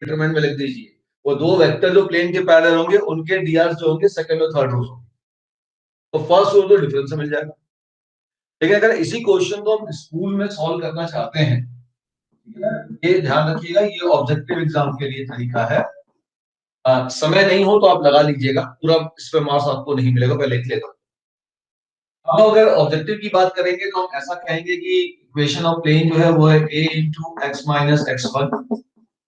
Determinant में लिख दीजिए, वो दो वेक्टर जो प्लेन के पैरेलल होंगे उनके डीआर जो होंगे सेकंड और थर्ड रोज होंगे, तो फर्स्ट रो तो डिफरेंस मिल जाएगा। लेकिन अगर इसी क्वेश्चन को हम स्कूल में सॉल्व करना चाहते हैं, ये ध्यान रखिएगा, ये ऑब्जेक्टिव एग्जाम के लिए तरीका है। समय नहीं हो तो आप लगा लीजिएगा, पूरा इस पे मार्क्स आपको नहीं मिलेगा, पहले लिख लेगा। अब अगर ऑब्जेक्टिव की बात करेंगे तो हम ऐसा कहेंगे कि इक्वेशन ऑफ प्लेन जो है वो है a into X minus X one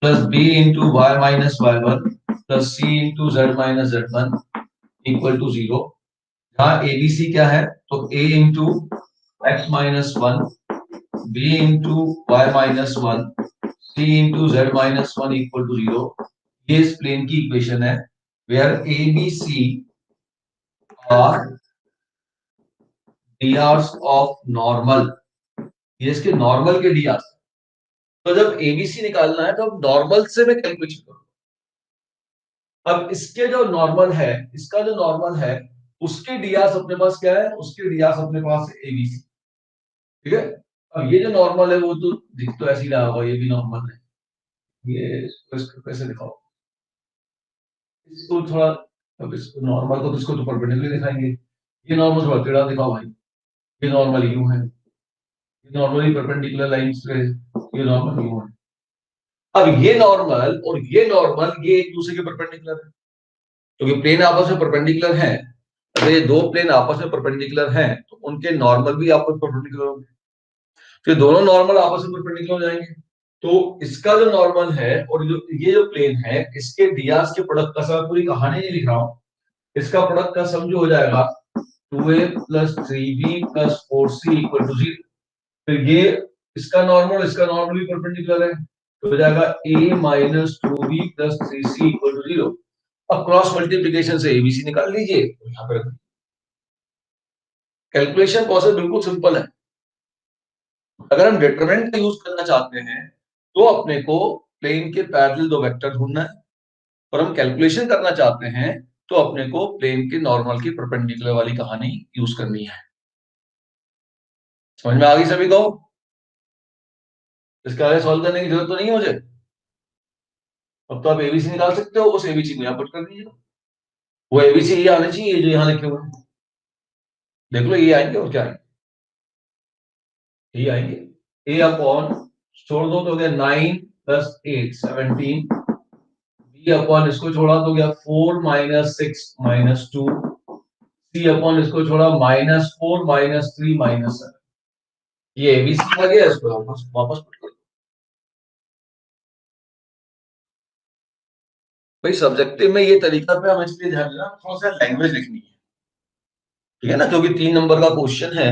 plus B into Y minus Y one plus C into Z minus Z one equal to zero. यहाँ एबीसी क्या है, तो a into X minus one, B into Y minus one, C into Z minus one equal to zero. ये इस plane की equation है where A B C are drs of normal, ये इसके नॉर्मल के drs। तो जब एबीसी निकालना है तो अब नॉर्मल से मैं कैलकुलेशन करूँ। अब इसके जो नॉर्मल है, इसका जो नॉर्मल है उसके drs अपने पास क्या है, उसके drs अपने पास है एबीसी, ठीक है। अब ये जो नॉर्मल है वो तो दिख तो ऐसे ही रहा होगा, ये भी नॉर्मल है, ये इसको कैसे दिखाओ, इसको थोड़ा, अब इसको नॉर्मल को तो इसको तो परपेंडिकुलर दिखाएंगे, ये नॉर्मल थोड़ा टेढ़ा दिखाओ भाई, ये नॉर्मल यूं है, ये नॉर्मली परपेंडिकुलर लाइंस पे, ये नॉर्मल यूं है। अब ये नॉर्मल और ये नॉर्मल ये एक दूसरे के परपेंडिकुलर है, क्योंकि प्लेन आपस में परपेंडिकुलर हैं। अगर ये दो प्लेन आपस में परपेंडिकुलर हैं तो उनके नॉर्मल भी आपस में परपेंडिकुलर होंगे, फिर दोनों नॉर्मल आपस में परपेंडिकुलर हो जाएंगे। तो इसका जो नॉर्मल है और जो ये जो प्लेन है इसके डीआर के प्रोडक्ट का सम, पूरी कहानी नहीं लिख रहा हूं, इसका प्रोडक्ट का सम जो हो जाएगा 2a plus 3b plus 4c equal to 0। फिर ये इसका नॉर्मल, इसका नॉर्मल भी परपेंडिकुलर है, तो हो जाएगा a minus 2b plus 3c equal to 0। अब क्रॉस मल्टीप्लिकेशन से एबीसी निकाल लीजिए, तो यहाँ पर कैलकुलेशन प्रोसेस बिल्कुल सिंपल है। अगर हम डिटरमिनेंट का यूज करना चाहते हैं तो अपने को प्लेन के पैरेलल दो वेक्टर ढूंढना है, और हम कैलकुलेशन करना चाहते हैं तो अपने को प्लेन के नॉर्मल की परपेंडिकुलर वाली कहानी यूज करनी है। समझ में आ गई सभी को? इसके आगे सॉल्व करने की जरूरत तो नहीं है मुझे। अब तो आप एबीसी निकाल सकते हो, उस एबीसी को यहाँ पुट कर दीजिए, वो एबीसी ये आने चाहिए जो यहाँ लिखे हुए हैं, देख लो ये आएंगे और क्या आएंगे, ये आएंगे ए अपॉन, छोड़ दो तो हो गया 9 प्लस 8 17, बी अपॉन इसको छोड़ा तो हो गया 4 माइनस 6 माइनस 2, सी अपॉन इसको छोड़ा -4 -3 -7। ये एबीसी आ गया, इसको वापस वापस पुट कर दो। भाई सब्जेक्टिव में ये तरीका पे हम इसलिए ध्यान देना, थोड़ा सा लैंग्वेज लिखनी है, ठीक है ना, क्योंकि 3 नंबर का क्वेश्चन है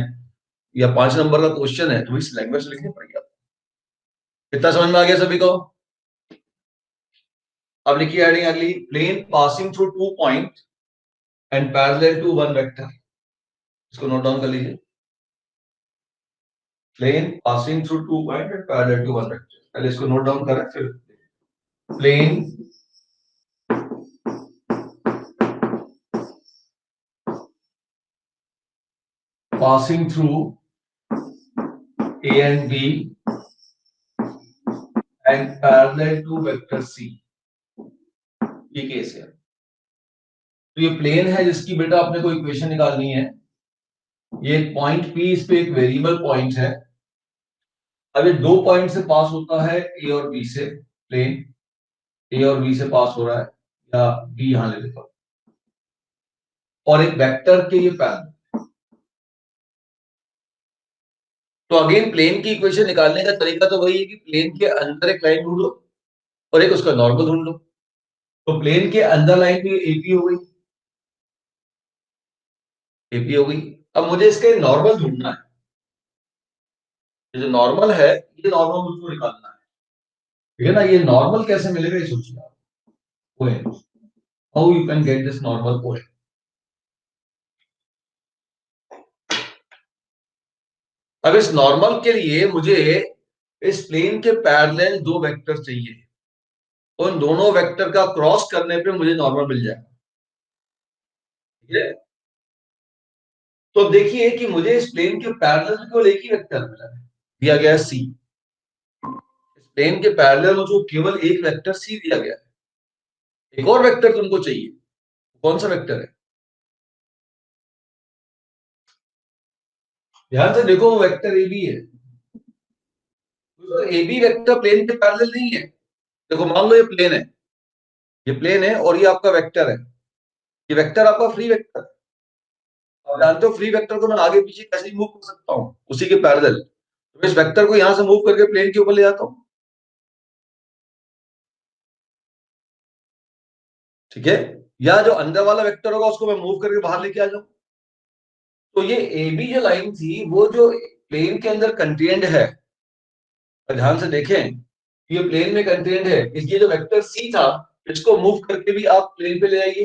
या 5 नंबर का क्वेश्चन है तो इस लैंग्वेज लिखनी पड़ेगी आपको। कितना समझ में आ गया सभी को? अब लिखिए हेडिंग अगली, plane passing through 2 point and parallel to one vector. इसको नोट डाउन कर लीजिए, plane passing through 2 point and parallel to one vector. पहले इसको नोट डाउन करें, फिर plane passing through A and B and parallel to vector C, ये case है। तो ये प्लेन है जिसकी बेटा अपने को इक्वेशन निकालनी है, ये एक पॉइंट P, इस पे एक वेरिएबल पॉइंट है। अब ये दो पॉइंट से पास होता है A और B से, प्लेन A और B से पास हो रहा है, या B यहां ले लेता हूं, और एक वेक्टर के ये पैरेलल। तो अगेन प्लेन की इक्वेशन निकालने का तरीका तो वही है कि प्लेन के अंदर एक लाइन ढूंढ लो और एक उसका नॉर्मल ढूंढ लो। तो प्लेन के अंदर लाइन भी एपी हो गई, एपी हो गई। अब मुझे इसके नॉर्मल ढूंढना है, ये जो नॉर्मल है ये नॉर्मल मुझको निकालना है, ठीक है ना। ये नॉर्मल कैसे मिलेगा ये सोचिए आप, ओए how you can get this normal ओए। अब इस नॉर्मल के लिए मुझे इस प्लेन के पैरेलल दो वेक्टर चाहिए, उन दोनों वेक्टर का क्रॉस करने पे मुझे नॉर्मल मिल जाएगा, ठीक है। तो देखिए कि मुझे इस प्लेन के पैरेलल केवल एक ही वेक्टर मिला है, दिया गया है सी, प्लेन के पैरेलल मुझको केवल एक वेक्टर सी दिया गया है, एक और वेक्टर तुमको चाहिए, कौन सा वेक्टर है? ध्यान से देखो, वो वेक्टर ए बी है। तो ए बी वेक्टर प्लेन के पैरेलल नहीं है। देखो मान लो ये प्लेन है, ये प्लेन है और ये आपका वेक्टर है, ये वेक्टर आपका फ्री वेक्टर। आप जानते हो फ्री वेक्टर को मैं आगे पीछे कैसे मूव कर सकता हूँ, उसी के पैरेलल। तो इस वेक्टर को यहां से मूव करके प्लेन के ऊपर ले जाता हूँ, ठीक है। या जो अंदर वाला वेक्टर होगा उसको मैं मूव करके बाहर लेके आ जाऊं। तो ये ए बी जो लाइन थी वो जो प्लेन के अंदर कंटेन्ड है, ध्यान से देखें, ये प्लेन में कंटेन्ड है, इसलिए जो वेक्टर सी था इसको मूव करके भी आप प्लेन पे ले आइए।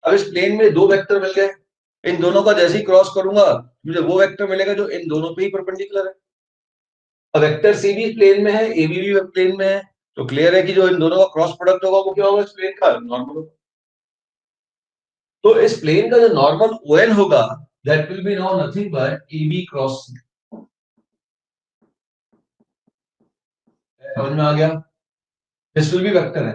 अब इस प्लेन में दो वेक्टर मिल गए, इन दोनों का जैसे ही क्रॉस करूंगा मुझे वो वेक्टर मिलेगा जो इन दोनों पे ही परपेंडिकुलर है। अब वेक्टर सी भी प्लेन में है, ए बी भी प्लेन में है, तो क्लियर है कि जो इन दोनों का क्रॉस प्रोडक्ट होगा वो क्या होगा, इस प्लेन का नॉर्मल होगा। तो इस प्लेन का जो नॉर्मल ओ एन होगा that will be now nothing but A B cross C. समझ में आ गया? दिस विल बी वेक्टर है।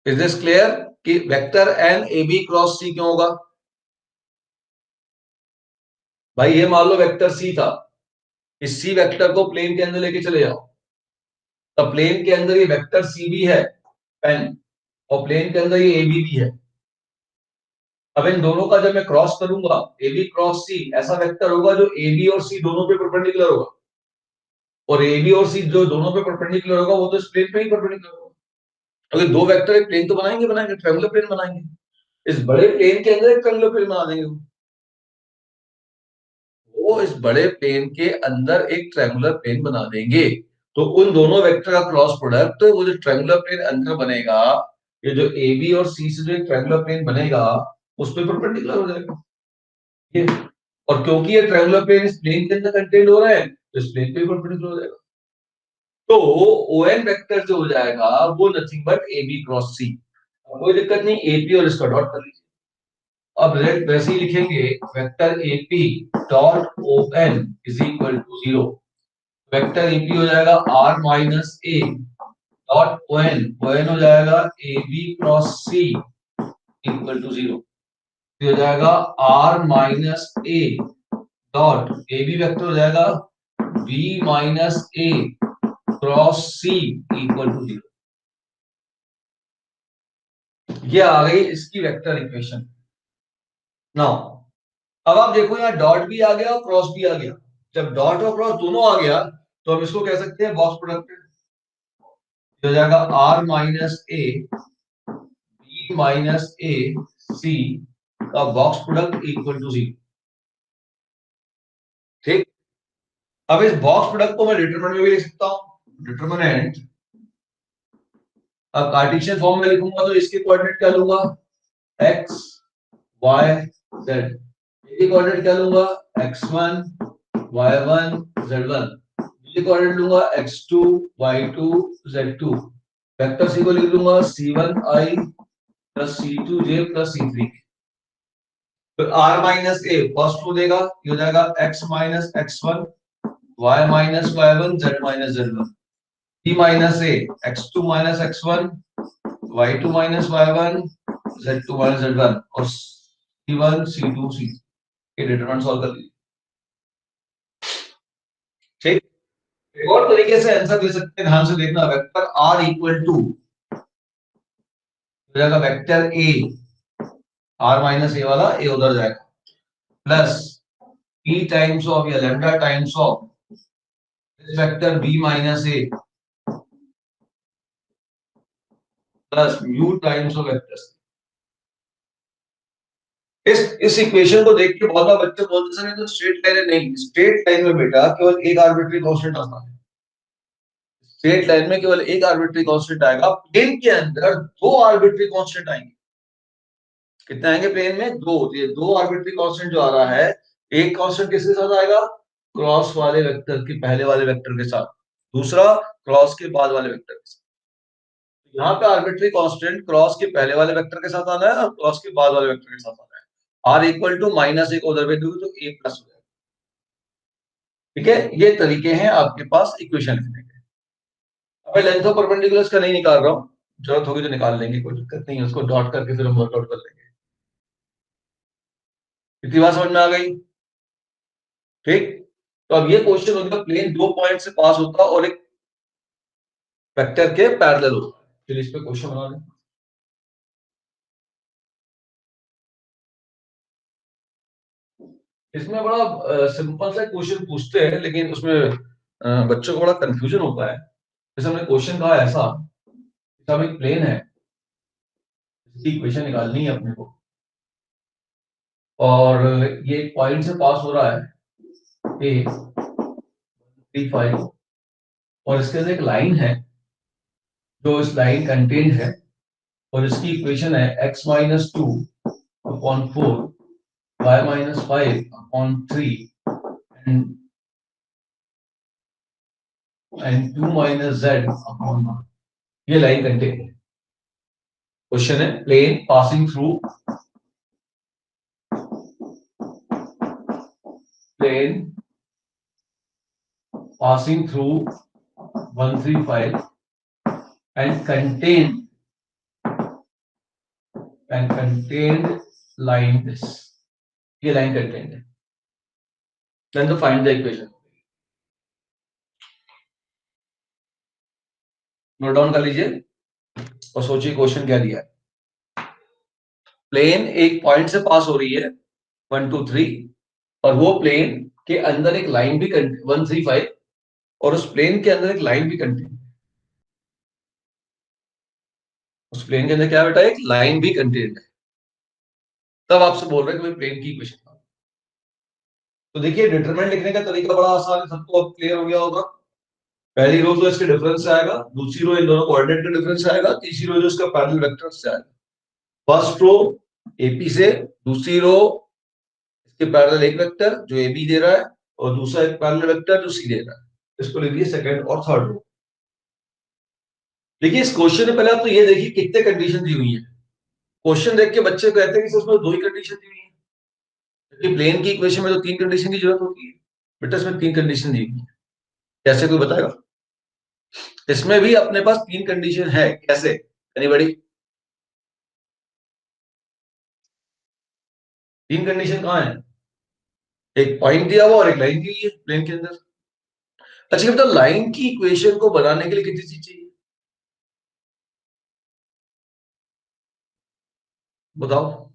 इज दिस क्लियर कि vector N A B cross C क्यों होगा? भाई ये मान लो वेक्टर सी था, इस सी वेक्टर को प्लेन के अंदर लेके चले जाओ, तो प्लेन के अंदर ये वेक्टर सी भी है एन, और प्लेन के अंदर ये ए बी भी है। अब इन दोनों का जब मैं क्रॉस करूंगा ए बी क्रॉस सी, ऐसा वेक्टर होगा जो ए बी और सी दोनों पे परपेंडिकुलर होगा, और ए बी और सी जो दोनों पे परपेंडिकुलर होगा वो तो इस प्लेन पे ही परपेंडिकुलर होगा। अगर दो वेक्टर एक प्लेन तो बनाएंगे बनाएंगे ट्रायंगुलर प्लेन बनाएंगे, इस बड़े प्लेन के अंदर एक ट्रायंगुलर प्लेन बना देंगे। वो इस बड़े प्लेन के अंदर एक ट्रायंगुलर प्लेन बना देंगे, तो उन दोनों वेक्टर का क्रॉस प्रोडक्ट वो जो ट्रायंगुलर प्लेन अंदर बनेगा, ये जो ए बी और सी से जो एक ट्रायंगुलर प्लेन बनेगा उस पर परपेंडिकुलर हो जाएगा ये। और क्योंकि ये ट्रायंगुलर प्लेन इस प्लेन के अंदर कंटेंट हो रहे हैं तो इस प्लेन पे परपेंडिकुलर हो जाएगा। तो ओ एन वेक्टर जो हो जाएगा वो nothing but A B cross C. कोई दिक्कत नहीं, एपी और इसका डॉट कर लीजिए। अब वैसे ही लिखेंगे, vector AP dot O N is equal to 0। Vector AP हो जाएगा R minus A dot O N हो जाएगा A B cross C equal to 0। हो जाएगा R minus A dot A B vector हो जाएगा B minus A cross C equal to 0। ये आ गई इसकी वेक्टर इक्वेशन। नाउ अब आप देखो यहाँ डॉट भी आ गया और क्रॉस भी आ गया। जब डॉट और क्रॉस दोनों आ गया तो हम इसको कह सकते हैं बॉक्स प्रोडक्ट। हो जाएगा R minus A B minus A C का बॉक्स प्रोडक्ट इक्वल टू 0। ठीक। अब इस बॉक्स प्रोडक्ट को मैं डिटरमिनेंट में भी लिख सकता हूं। डिटरमिनेंट, अब कार्टेशियन फॉर्म में लिखूंगा तो इसके कोऑर्डिनेट क्या लूंगा, x y z। इसके कोऑर्डिनेट क्या लूंगा, x1 y1 z1। ये कोऑर्डिनेट लूंगा x2 y2 z2। Vector C को लिख लूंगा c1i plus c2j plus c3। तो r माइनस ए फर्स्ट को देगा, ये हो जाएगा x minus x1 y minus y1 z minus z1। c minus A x2 minus x1 y2 minus y1 z2 minus z1, और c1 c2 c के determinant solve कर लीजिए। ठीक। एक और तरीके से आंसर दे सकते हैं, ध्यान से देखना। वेक्टर r इक्वल टू हो जाएगा वेक्टर a, r माइनस ए वाला a उधर जाएगा, प्लस p टाइम्स ऑफ या lambda times of this vector b minus a plus mu times of vector. इस इक्वेशन को देख के बहुत बार बच्चे बोलते सर ये तो स्ट्रेट लाइन है। नहीं, स्ट्रेट लाइन में बेटा केवल एक आर्बिट्री कांस्टेंट आता है। स्ट्रेट लाइन में केवल एक आर्बिट्री कांस्टेंट आएगा, प्लेन के अंदर दो आर्बिट्री कांस्टेंट आएंगे। कितने आएंगे प्लेन में, दो। ये दो आर्बिट्री कांस्टेंट जो आ रहा है, एक कांस्टेंट किसके साथ आएगा, क्रॉस वाले वेक्टर के पहले वाले वेक्टर के साथ, दूसरा क्रॉस के बाद वाले वेक्टर के साथ। यहाँ पे आर्बिट्री कांस्टेंट क्रॉस के पहले वाले वेक्टर के साथ आना है और क्रॉस के बाद वाले वेक्टर के साथ आना है। आर इक्वल टू माइनस एक उधर भेज दोगे तो ए प्लस हो जाएगा। ठीक है, ये तरीके हैं आपके पास इक्वेशन लिखने के। अब लेंथ ऑफ परपेंडिकुलर्स का नहीं निकाल रहा हूं, जरूरत होगी तो निकाल लेंगे, कोई दिक्कत नहीं है, उसको डॉट करके फिर हम वर्कआउट कर लेंगे। इतनी बात समझ में आ गई? ठीक। तो अब ये क्वेश्चन हो गया, प्लेन दो पॉइंट से पास होता और एक वेक्टर के पैरेलल होता है। फिर इस पे क्वेश्चन बना लें। इसमें बड़ा सिंपल सा क्वेश्चन पूछते हैं, लेकिन उसमें बच्चों को बड़ा कंफ्यूजन होता है। जैसे हमने क्वेश्चन कहा ऐसा, सब एक प्लेन है, इसकी इक्वेशन निकालनी है अपने को, और ये एक पॉइंट से पास हो रहा है ए 3, 5, और इसके अंदर एक लाइन है जो इस लाइन कंटेंट है, और इसकी इक्वेशन है x-2/4 y-5/3 and 2 - z/1। ये लाइन कंटेंट है। क्वेश्चन है, plane passing through 135 and contained line this, ये लाइन कंटेंट है। then to find the equation, note down कर लीजिए और सोचिए क्वेश्चन क्या दिया है। प्लेन एक पॉइंट से पास हो रही है 1, 2, 3, और वो प्लेन के अंदर एक लाइन भी 135, और उस प्लेन के अंदर एक लाइन भी कंटेंट, उस प्लेन के अंदर क्या बेटा, एक लाइन भी कंटेंट है। तब आपसे बोल रहे हैं कि भाई प्लेन की इक्वेशन। तो देखिए, डिटरमिनेंट लिखने का तरीका बड़ा आसान है, सबको अब क्लियर हो गया होगा। पहली रो जो इसके डिफरेंस से आएगा, दूसरी रो इन दोनों कोऑर्डिनेट के डिफरेंस से आएगा, तीसरी रो जो इसका पैरेलल वेक्टर से आएगा। फर्स्ट रो एपी से, दूसरी रो इसके पैरेलल एक वेक्टर जो एबी दे रहा है, और दूसरा एक पैरेलल वेक्टर जो सी दे रहा है। इसको लिख लीजिए सेकंड और थर्ड रो। देखिए, इस क्वेश्चन में पहले आप तो ये देखिए कितने कंडीशन दी हुई है। क्वेश्चन देख के बच्चे कहते हैं कि उसमें दो ही कंडीशन दी हुई है, क्योंकि प्लेन की इक्वेशन में तो तीन कंडीशन की जरूरत होती है। बेटा इसमें तीन कंडीशन दी हुई है, कैसे कोई बताएगा? इसमें भी अपने पास तीन कंडीशन है, कैसे? एनीबॉडी? तीन कंडीशन कहाँ है? एक पॉइंट दिया हुआ और एक लाइन दी हुई है प्लेन के अंदर। अच्छा ये बताओ, लाइन की इक्वेशन को बनाने के लिए कितनी चीज चाहिए, बताओ?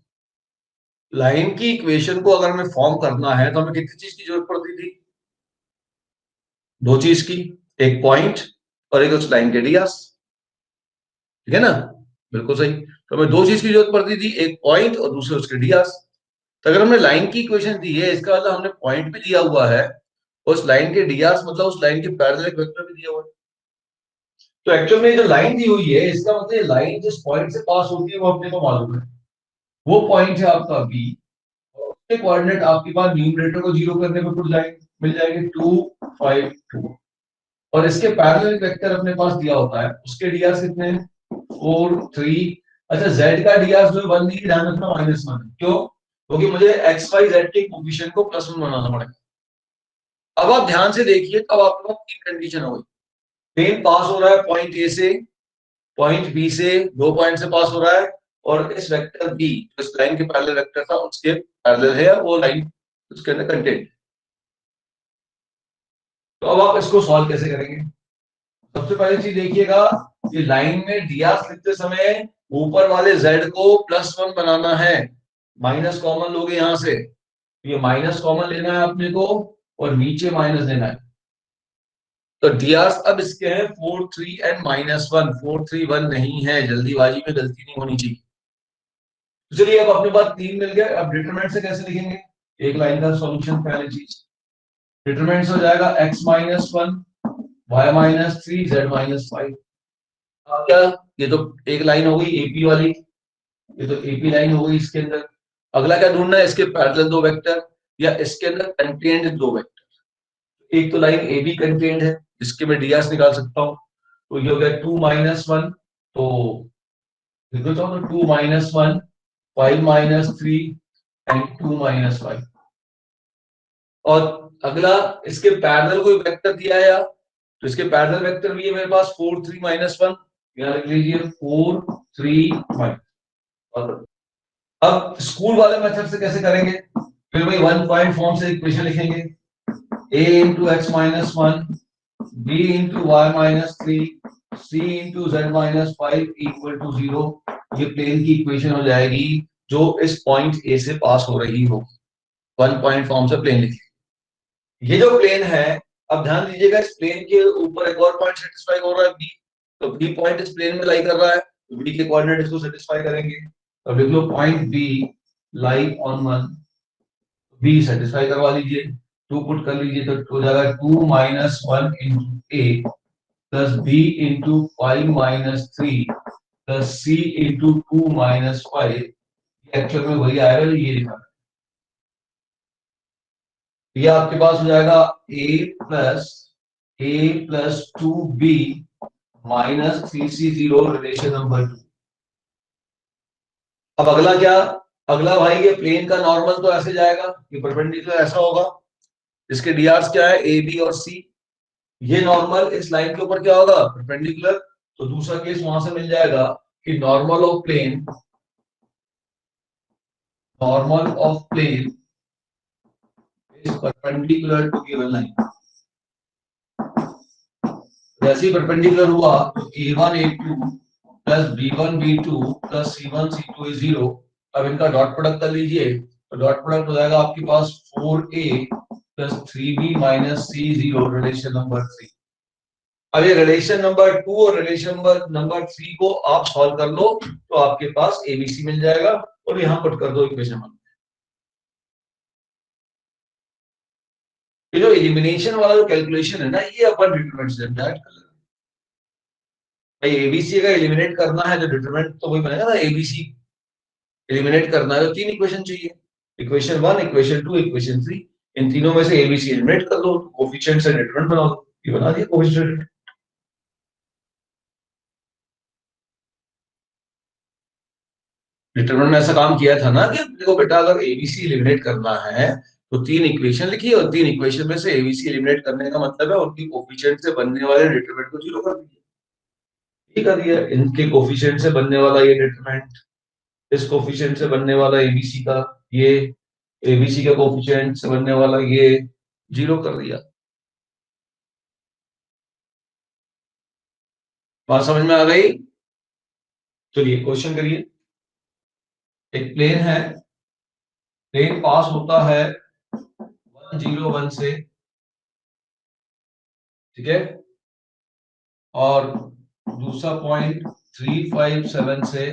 लाइन की इक्वेशन को अगर हमें फॉर्म करना है तो हमें कितनी चीज की जरूरत पड़ती थी? दो चीज की, एक पॉइंट और एक उस लाइन के डियास। ठीक है ना? बिल्कुल सही। तो हमें दो चीज की जरूरत पड़ती थी, एक पॉइंट और दूसरे उसके डियास। तो अगर हमने लाइन की इक्वेशन दी है, इसका मतलब हमने पॉइंट भी दिया हुआ है, उस लाइन के डियास मतलब उस लाइन के पैरेलल एक वेक्टर भी दिया हुआ है। तो एक्चुअल में जो लाइन दी हुई है, इसका मतलब ये लाइन जिस पॉइंट से पास होती है वो अपने को मालूम है। वो पॉइंट है आपका बी, और उसके कोऑर्डिनेट आपके पास न्यूमरेटर को जीरो करने पे खुद जाएंगे, मिल जाएंगे 2, 5, 2। और इसके पैरेलल वेक्टर अपने पास दिया होता है, उसके डीआर कितने हैं? 4, 3। अच्छा, z का डीआर जो 1 नहीं, ध्यान रखना -1। क्यों? क्योंकि मुझे एक्स वाई जेड के कोफिशिएंट को +1 बनाना पड़ेगा। अब आप ध्यान से देखिए, तब आपके पास तीन कंडीशन हो गई। प्लेन पास हो रहा है पॉइंट ए से, पॉइंट बी से, दो पॉइंट से पास हो रहा है, और इस वेक्टर बी जो इस लाइन के पैरेलल वेक्टर था उसके पैरेलल है, वो लाइन उसके अंदर कंटेंट। तो अब आप इसको सॉल्व कैसे करेंगे? सबसे पहली चीज देखिएगा, कि लाइन में डियास लिखते समय ऊपर वाले z को +1 बनाना है, माइनस कॉमन लोगे यहां से, ये माइनस कॉमन लेना है अपने को, और नीचे माइनस लेना है। तो डियास अब इसके हैं 4, 3 एंड -1। 4, 3, 1 नहीं है, जल्दीबाजी में गलती नहीं होनी चाहिए। तो चलिए, अब अपने पास तीन मिल गए। अब डिटरमिनेंट से कैसे लिखेंगे? एक लाइन का सॉल्यूशन, पहली चीज डिटरमिनेंट हो जाएगा x-1, y-3, z-5। अब क्या, ये तो एक लाइन हो गई एपी वाली, ये तो एपी लाइन हो गई इसके अंदर। अगला क्या ढूंढना है? इसके पैरेलल दो वेक्टर, या इसके अंदर कंटेन्ड दो वेक्टर। एक तो लाइन ए बी कंटेन्ड है, इसके मैं डीआर निकाल सकता हूँ, तो ये हो गया 2 - 1। तो लिखो तो 2 - 1, 5 - 3 एंड 2 - 5। और अगला इसके पैरेलल कोई वेक्टर दिया है या, तो इसके पैरेलल वेक्टर भी है मेरे पास 4 3 -1, यहाँ लिख लीजिए 4 3 -1। अब स्कूल वाले मेथड से कैसे करेंगे, फिर वही वन पॉइंट फॉर्म से इक्वेशन लिखेंगे, a into x minus 1, b into y minus 3, c into z minus 5 equal to 0। ये प्लेन की इक्वेशन हो जाएगी जो इस पॉइंट a से पास हो रही हो, वन पॉइंट फॉर्म से प्लेन लिखिए। ये जो प्लेन है, अब ध्यान दीजिएगा इस प्लेन के ऊपर एक और पॉइंट सेटिस्फाई हो रहा है बी, तो बी पॉइंट इस प्लेन में लाई कर रहा है, तो बी के कोऑर्डिनेट इसको सेटिस्फाई करेंगे। अब लिख लो point B lie on 1, B satisfy करवा लीजिए, 2 पुट कर लीजिए तो हो जाएगा 2 -1 into a plus b into 5 -3 plus c into 2 -5। Actual में वही आएगा जो ये लिखा है। ये आपके पास हो जाएगा a plus 2b minus 3c0 relation number 2। अब अगला क्या, अगला भाई ये प्लेन का नॉर्मल तो ऐसे जाएगा, ये परपेंडिकुलर ऐसा होगा, इसके डीआर्स क्या है ए बी और सी, ये नॉर्मल इस लाइन के ऊपर क्या होगा परपेंडिकुलर, तो दूसरा केस वहां से मिल जाएगा कि normal of plane is perpendicular to given line. जैसे ही परपेंडिकुलर हुआ तो a1 a2 plus b1 b2 plus c1 c2 is 0। अब इनका डॉट प्रोडक्ट कर लीजिए, तो डॉट प्रोडक्ट हो जाएगा आपके पास 4a plus 3b minus c0 relation number 3। अब ये रिलेशन नंबर 2 और रिलेशन नंबर 3 को आप सॉल्व कर लो तो आपके पास एबीसी मिल जाएगा, और यहां पुट कर दो इक्वेशन में। ये जो एलिमिनेशन वाला जो कैलकुलेशन है ना, ये अपन डिटरमिनेंट से डायरेक्ट कर लेंगे। भाई एबीसी का एलिमिनेट करना है तो डिटरमिनेंट तो वही बनेगा ना, एबीसी एलिमिनेट करना है तो 3 इक्वेशन चाहिए, इक्वेशन 1 इक्वेशन 2 इक्वेशन 3, इन तीनों में से एबीसी एलिमिनेट कर दो, कोफिशिएंट से डिटरमिनेंट बना दो, ये बना दिया कोफिशिएंट। डिटरमिनेंट में ऐसा काम किया था ना कि देखो बेटा अगर एबीसी एलिमिनेट करना है तो 3 इक्वेशन लिखिए, और 3 इक्वेशन में से एबीसी एलिमिनेट करने का मतलब है उनकी कोफिशिएंट से बनने वाले डिटरमिनेंट को जीरो कर दीजिए। ठीक कर दिया, इनके कोफिशिएंट से बनने वाला ये डिटरमिनेंट, इस कोफिशिएंट से बनने वाला एबीसी का ये, एबीसी के कोफिशिएंट से बनने वाला ये, जीरो कर दिया। बात समझ में आ गई? चलिए क्वेश्चन करिए। एक प्लेन है, प्लेन पास होता है 101 से, ठीक है, और दूसरा पॉइंट 357 से,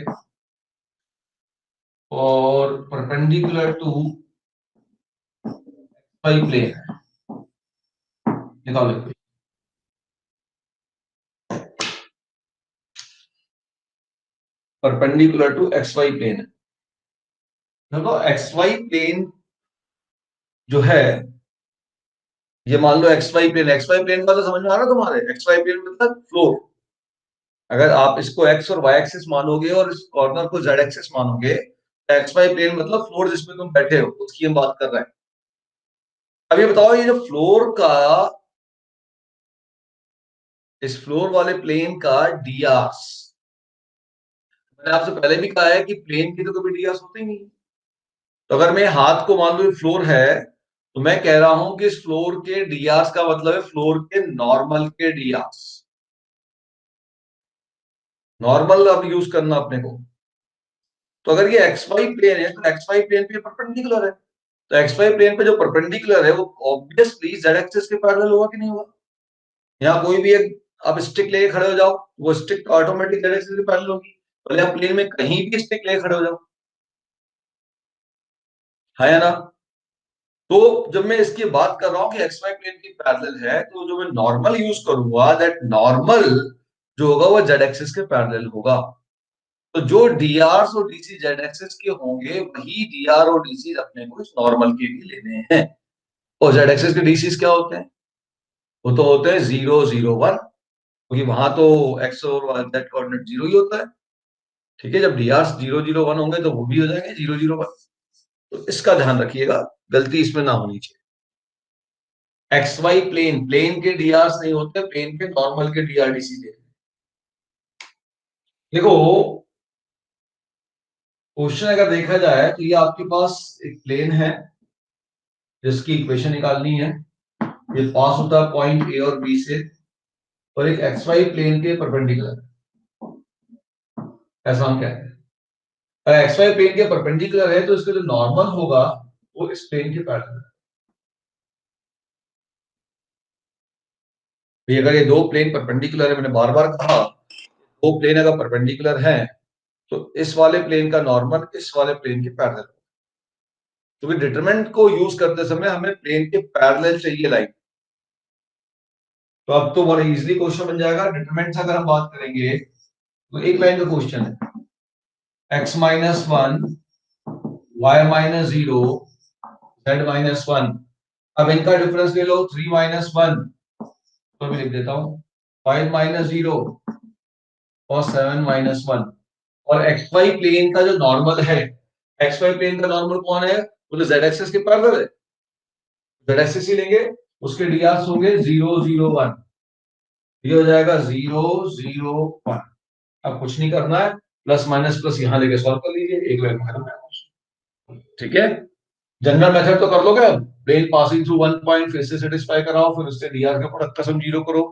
और परपेंडिकुलर टू वाई प्लेन है। निकालो, perpendicular to X Y plane है। देखो एक्स वाई प्लेन जो है, ये मान लो X Y plane, X Y plane का तो समझ में आ रहा है तुम्हारे, एक्स वाई प्लेन मतलब फ्लोर। अगर आप इसको एक्स और वाई एक्सिस मानोगे और इस कॉर्नर को जेड एक्सिस मानोगे, तो एक्स वाई प्लेन मतलब फ्लोर जिसमें तुम बैठे हो, उसकी हम बात कर रहे हैं। अब ये बताओ, ये जो फ्लोर का, इस फ्लोर वाले प्लेन का डीआरस, मैंने आपसे पहले भी कहा है कि प्लेन की तो कभी डीआरस होते ही नहीं। तो अगर मैं हाथ को मान लो फ्लोर है, तो मैं कह रहा हूं कि इस फ्लोर के डीआरस का मतलब है फ्लोर के नॉर्मल के डीआरस। नॉर्मल अब यूज करना अपने को। तो अगर ये एक्स वाई प्लेन है तो एक्स वाई प्लेन पे परपेंडिकुलर है, तो एक्स वाई प्लेन पे जो परपेंडिकुलर है वो ऑब्वियसली जेड एक्सिस के पैरेलल होगा कि नहीं होगा। यहाँ कोई भी एक आप स्टिक लेके खड़े हो जाओ, वो स्टिक ऑटोमेटिक जेड एक्सिस के पैरेलल होगी, भले आप प्लेन में कहीं भी स्टिक लेके खड़े हो जाओ, है ना। तो जब मैं इसकी बात कर रहा हूँ कि एक्स वाई प्लेन की पैरेलल है, तो जो मैं नॉर्मल यूज करूंगा, दैट नॉर्मल जो होगा वो जेड एक्सिस के पैरेलल होगा। तो जो डीआर और डीसी जेड एक्सिस के होंगे, वही डीआर और डीसी अपने को इस नॉर्मल के लिए लेने हैं। और जेड एक्सिस के डीसीस क्या होते हैं? वो तो होते हैं 0 0 1, क्योंकि वहां तो एक्स और जेड कोऑर्डिनेट जीरो ही होता है। ठीक है, जब डीआर 0 0 1 होंगे तो वो भी हो जाएंगे 0 0 1। तो इसका ध्यान रखिएगा, गलती इसमें ना होनी चाहिए। एक्स वाई प्लेन, प्लेन के डीआर नहीं होते, प्लेन के नॉर्मल के डीआरडीसी दे। देखो क्वेश्चन अगर देखा जाए तो ये आपके पास एक प्लेन है जिसकी इक्वेशन निकालनी है, ये पास होता है पॉइंट ए और बी से, और एक एक्स वाई प्लेन के परपेंडिकुलर, ऐसा हम कहते हैं। अगर एक्स वाई प्लेन के परपेंडिकुलर है तो इसका जो नॉर्मल होगा वो इस प्लेन के पैरेलल है। अगर ये दो प्लेन परपेंडिकुलर है, मैंने बार बार कहा दो प्लेन अगर परपेंडिकुलर है तो इस वाले प्लेन का नॉर्मल इस वाले प्लेन के पैरेलल, क्योंकि डिटरमिनेंट को यूज करते समय हमें प्लेन के पैरेलल चाहिए लाइन। तो अब तो बड़ा इजीली क्वेश्चन बन जाएगा। डिटरमिनेंट अगर हम बात करेंगे तो एक लाइन का क्वेश्चन है, x minus one, Y minus zero, Z minus one. अब इनका डिफरेंस ले लो, 3 माइनस वन, तो मैं लिख देता हूं 5 माइनस जीरो और 7 माइनस वन। और एक्स वाई प्लेन का जो नॉर्मल है, एक्स वाई प्लेन का नॉर्मल कौन है, वो तो जेड एक्सिस के पैरेलल है, जेड एक्सिस ही लेंगे, उसके डीआर होंगे 0 0 1, ये हो जाएगा 0 0 1। अब कुछ नहीं करना है, प्लस माइनस प्लस यहां लेके सॉल्व कर लीजिए, एक लाइन खत्म है। ठीक है, जनरल मेथड तो कर लोगे, अब plane passing through one point फिर से सेटिस्फाई कराओ, फिर उससे डीआर का प्रोडक्ट का सम जीरो करो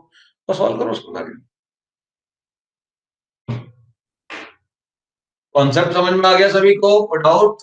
और सॉल्व करो उसको आगे। कॉन्सेप्ट समझ में आ गया सभी को? डाउट?